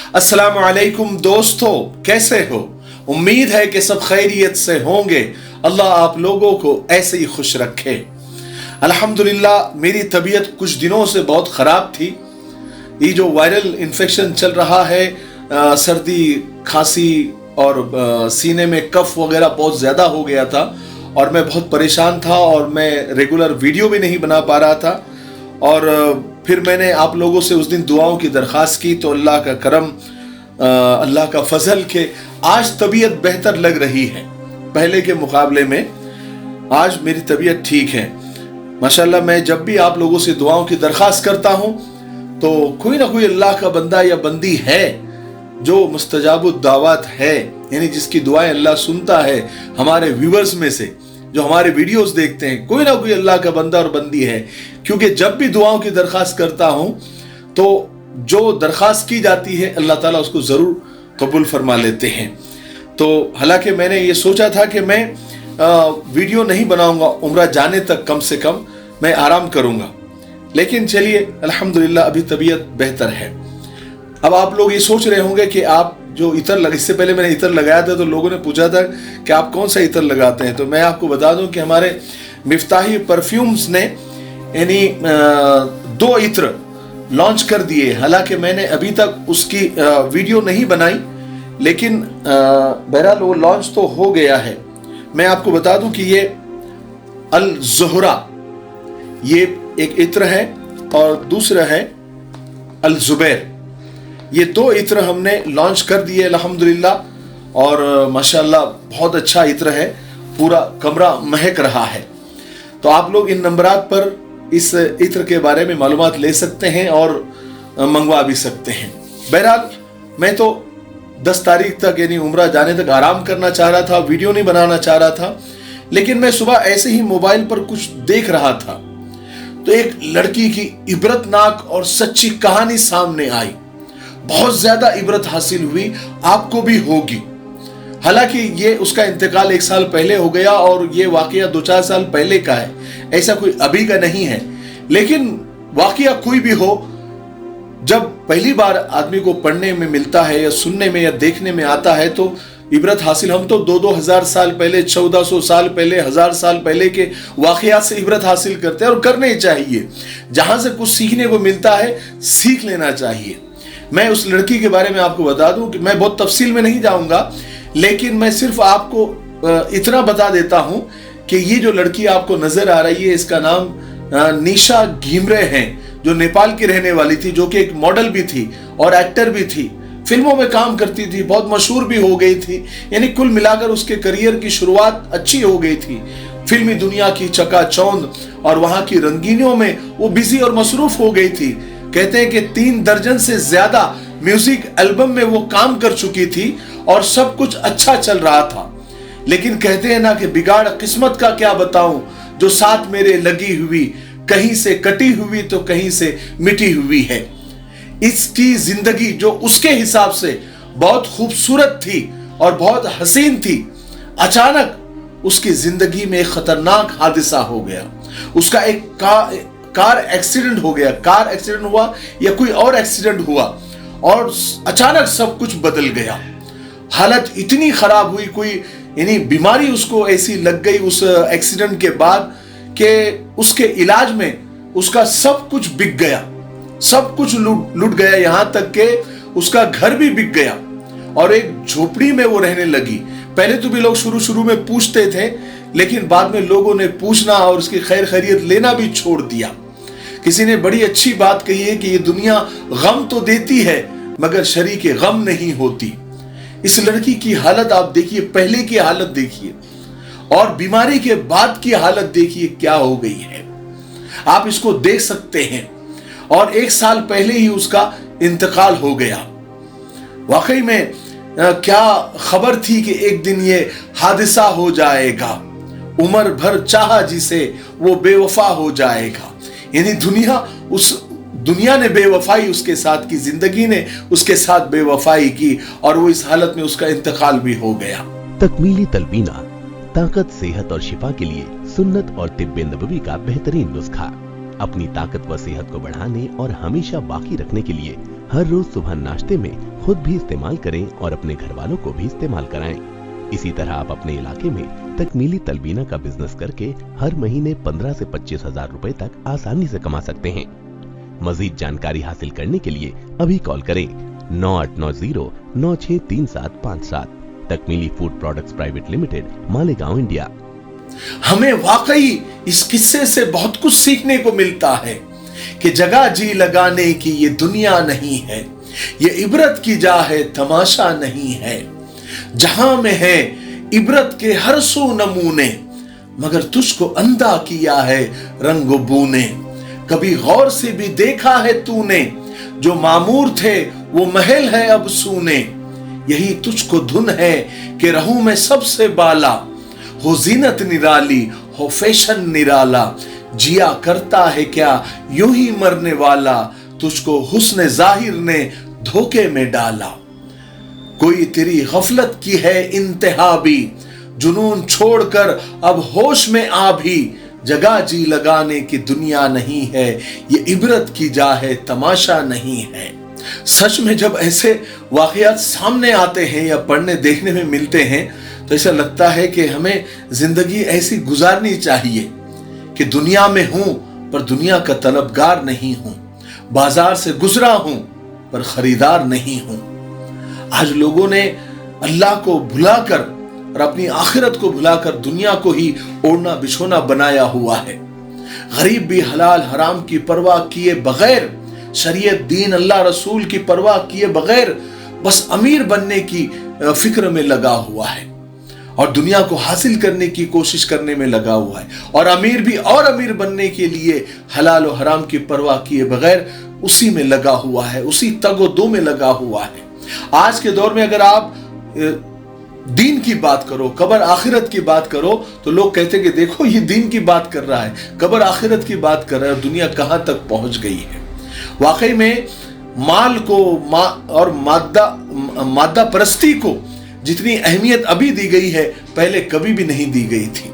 अस्सलामु अलैकुम दोस्तों, कैसे हो? उम्मीद है कि सब खैरियत से होंगे। अल्लाह आप लोगों को ऐसे ही खुश रखे। अल्हम्दुलिल्लाह, मेरी तबीयत कुछ दिनों से बहुत ख़राब थी। ये जो वायरल इन्फेक्शन चल रहा है, सर्दी खांसी और सीने में कफ वगैरह बहुत ज़्यादा हो गया था और मैं बहुत परेशान था और मैं रेगुलर वीडियो भी नहीं बना पा रहा था। और फिर मैंने आप लोगों से उस दिन दुआओं की दरख्वास्त की तो अल्लाह का करम, अल्लाह का फजल के आज तबीयत बेहतर लग रही है। पहले के मुकाबले में आज मेरी तबीयत ठीक है माशाल्लाह। मैं जब भी आप लोगों से दुआओं की दरख्वास्त करता हूँ तो कोई ना कोई अल्लाह का बंदा या बंदी है जो मुस्तजाबुद दावत है, यानी जिसकी दुआएं अल्लाह सुनता है। हमारे व्यूअर्स में से जो हमारे वीडियोस देखते हैं, कोई ना कोई अल्लाह का बंदा और बंदी है, क्योंकि जब भी दुआओं की दरख्वास्त करता हूं तो जो दरख्वास्त की जाती है अल्लाह ताला उसको जरूर कबूल फरमा लेते हैं। तो हालांकि मैंने ये सोचा था कि मैं वीडियो नहीं बनाऊंगा, उम्रा जाने तक कम से कम मैं आराम करूंगा, लेकिन चलिए अल्हम्दुलिल्लाह अभी तबीयत बेहतर है। अब आप लोग ये सोच रहे होंगे कि आप जो इतर इससे पहले मैंने इतर लगाया था तो लोगों ने पूछा था कि आप कौन सा इतर लगाते हैं। तो मैं आपको बता दूं कि हमारे मिफ्ताही परफ्यूम्स ने यानी 2 इत्र लॉन्च कर दिए। हालांकि मैंने अभी तक उसकी वीडियो नहीं बनाई, लेकिन बहरहाल वो लॉन्च तो हो गया है। मैं आपको बता दूं कि ये अल ज़ुहरा ये एक इत्र है और दूसरा है अल ज़ुबैर। ये 2 इत्र हमने लॉन्च कर दिए अल्हम्दुलिल्लाह और माशाल्लाह बहुत अच्छा इत्र है, पूरा कमरा महक रहा है। तो आप लोग इन नंबरात पर इस इत्र के बारे में मालूमात ले सकते हैं और मंगवा भी सकते हैं। बहरहाल मैं तो 10 तारीख तक यानी उम्रा जाने तक आराम करना चाह रहा था, वीडियो नहीं बनाना चाह रहा था। लेकिन मैं सुबह ऐसे ही मोबाइल पर कुछ देख रहा था तो एक लड़की की इबरतनाक और सच्ची कहानी सामने आई। बहुत ज्यादा इबरत हासिल हुई, आपको भी होगी। हालांकि ये उसका इंतकाल 1 साल पहले हो गया और ये वाकया 2-4 साल पहले का है, ऐसा कोई अभी का नहीं है। लेकिन वाकया कोई भी हो, जब पहली बार आदमी को पढ़ने में मिलता है या सुनने में या देखने में आता है तो इबरत हासिल, हम तो 2-2 हजार साल पहले, 1400 साल पहले, 1000 साल पहले के वाकयात से इबरत हासिल करते हैं और करने चाहिए। जहां से कुछ सीखने को मिलता है सीख लेना चाहिए। मैं उस लड़की के बारे में आपको बता दूं कि मैं बहुत तफसील में नहीं जाऊंगा, लेकिन मैं सिर्फ आपको इतना बता देता हूं कि ये जो लड़की आपको नजर आ रही है इसका नाम निशा घिमरे है, जो नेपाल की रहने वाली थी, जो कि एक मॉडल भी थी और एक्टर भी थी, फिल्मों में काम करती थी, बहुत मशहूर भी हो गई थी। यानी कुल मिलाकर उसके करियर की शुरुआत अच्छी हो गई थी। फिल्मी दुनिया की चकाचौंध और वहां की रंगीनियों में वो बिजी और मसरूफ हो गई थी। कहते हैं कि 3 दर्जन से ज्यादा म्यूजिक एल्बम में वो काम कर चुकी थी और सब कुछ अच्छा चल रहा था। लेकिन कहते हैं ना कि बिगाड़ किस्मत का क्या बताऊं, जो साथ मेरे लगी हुई, कहीं से कटी हुई तो कहीं से मिटी हुई है। इसकी जिंदगी जो उसके हिसाब से बहुत खूबसूरत थी और बहुत हसीन थी, अचानक उसकी जिंदगी में एक खतरनाक हादसा हो गया। उसका एक कार एक्सीडेंट हो गया। कार एक्सीडेंट हुआ या कोई और एक्सीडेंट हुआ और अचानक सब कुछ बदल गया। हालत इतनी खराब हुई, कोई यानी बीमारी उसको ऐसी लग गई उस एक्सीडेंट के बाद कि उसके इलाज में उसका सब कुछ बिक गया, सब कुछ लूट गया, यहां तक कि उसका घर भी बिक गया और एक झोपड़ी में वो रहने लगी। पहले तो भी लोग शुरू में पूछते थे, लेकिन बाद में लोगों ने पूछना और उसकी खैर खैरियत लेना भी छोड़ दिया। किसी ने बड़ी अच्छी बात कही है कि ये दुनिया गम तो देती है मगर शरीके गम नहीं होती। इस लड़की की हालत आप देखिए, पहले की हालत देखिए और बीमारी के बाद की हालत देखिए क्या हो गई है। आप इसको देख सकते हैं। और 1 साल पहले ही उसका इंतकाल हो गया। वाकई में क्या खबर थी कि एक दिन ये हादसा हो जाएगा। उम्र भर चाहा जिसे वो बेवफा हो जाएगा। यानी दुनिया ने बेवफाई उसके साथ की, जिंदगी ने उसके साथ बेवफाई की और वो इस हालत में उसका इंतकाल भी हो गया। तकमीली तलबीना, ताकत, सेहत और शिफा के लिए सुन्नत और तिब्बे नबवी का बेहतरीन नुस्खा। अपनी ताकत व सेहत को बढ़ाने और हमेशा बाकी रखने के लिए हर रोज सुबह नाश्ते में खुद भी इस्तेमाल करें और अपने घर वालों को भी इस्तेमाल कराएं। इसी तरह आप अपने इलाके में तकमीली तलबीना का बिजनेस करके हर महीने 15 से 25 हजार रुपए तक आसानी से कमा सकते हैं। मजीद जानकारी हासिल करने के लिए अभी कॉल करें 9890963757। Takmeeli food products private limited, Malegaon, India. हमें वाकई इस किस्से से बहुत कुछ सीखने को मिलता है कि जगह जी लगाने की ये दुनिया नहीं है, ये इबरत की जा है, तमाशा नहीं है। जहां में है इबरत के हर सू नमूने, मगर तुझको अंधा किया है रंगो बूने। कभी गौर से भी देखा है तूने, जो मामूर थे वो महल है अब सूने। यही तुझको धुन है कि रहूं मैं सबसे बाला, हो जीनत निराली, हो फैशन निराला। जिया करता है क्या यूं ही मरने वाला, तुझको हुस्न जाहिर ने धोखे में डाला। कोई तेरी गफलत की है इंतहा भी, जुनून छोड़कर अब होश में आ भी। जगह जी लगाने की दुनिया नहीं है, ये इबरत की जा है, तमाशा नहीं है। सच में जब ऐसे वाकयात सामने आते हैं या पढ़ने देखने में मिलते हैं तो ऐसा लगता है कि हमें जिंदगी ऐसी गुजारनी चाहिए कि दुनिया में हूं पर दुनिया का तलबगार नहीं हूं, बाजार से गुजरा हूं पर खरीदार नहीं हूं। आज लोगों ने अल्लाह को भुलाकर और अपनी आखिरत को भुलाकर दुनिया को ही ओढ़ना बिछोना बनाया हुआ है। गरीब भी हलाल हराम की परवाह किए बगैर, शरीयत दीन अल्लाह रसूल की परवाह किए बगैर बस अमीर बनने की फिक्र में लगा हुआ है और दुनिया को हासिल करने की कोशिश करने में लगा हुआ है। और अमीर भी और अमीर बनने के लिए हलाल और हराम की परवाह किए बगैर उसी में लगा हुआ है, उसी तगोदो में लगा हुआ है। आज के दौर में अगर आप दीन की बात करो, कब्र आखिरत की बात करो, तो लोग कहते हैं कि देखो ये दीन की बात कर रहा है, कब्र आखिरत की बात कर रहा है, दुनिया कहां तक पहुंच गई है। वाकई में माल को और मादा परस्ती को जितनी अहमियत अभी दी गई है, पहले कभी भी नहीं दी गई थी।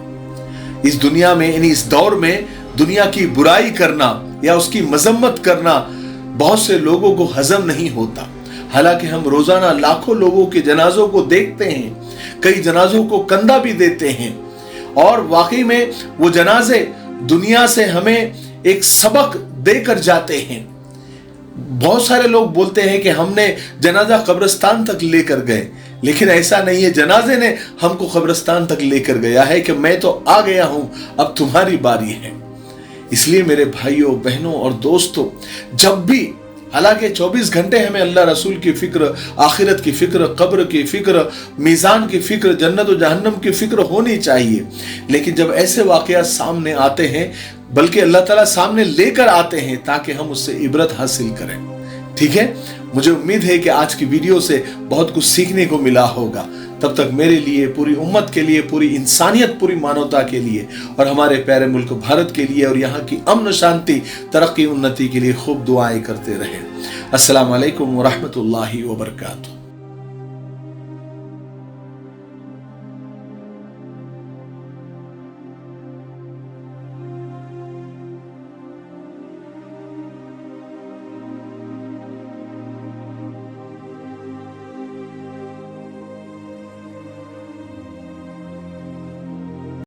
इस दुनिया में, यानी इस दौर में दुनिया की बुराई करना या उसकी मजम्मत करना बहुत से लोगों को हजम नहीं होता। हालांकि हम रोजाना लाखों लोगों के जनाजों को देखते हैं, कई जनाजों को कंधा भी देते हैं और वाकई में वो जनाजे दुनिया से हमें एक सबक देकर जाते हैं। बहुत सारे लोग बोलते हैं कि हमने जनाजा कब्रिस्तान तक लेकर गए, लेकिन ऐसा नहीं है। जनाजे ने हमको कब्रिस्तान तक लेकर गया है कि मैं तो आ गया हूं, अब तुम्हारी बारी है। इसलिए मेरे भाइयों बहनों और दोस्तों, जब भी, हालांकि 24 घंटे हमें अल्लाह रसूल की फिक्र, आखिरत की फिक्र, कब्र की फिक्र, मीज़ान की फिक्र, जन्नत और जहन्नम की फिक्र होनी चाहिए, लेकिन जब ऐसे वाकयात सामने आते हैं, बल्कि अल्लाह ताला सामने लेकर आते हैं ताकि हम उससे इबरत हासिल करें। ठीक है, मुझे उम्मीद है कि आज की वीडियो से बहुत कुछ सीखने को मिला होगा। तब तक मेरे लिए, पूरी उम्मत के लिए, पूरी इंसानियत, पूरी मानवता के लिए और हमारे प्यारे मुल्क भारत के लिए और यहाँ की अमन शांति, तरक्की, उन्नति के लिए खूब दुआएं करते रहें। अस्सलाम वालेकुम व रहमतुल्लाहि व बरकातुहू।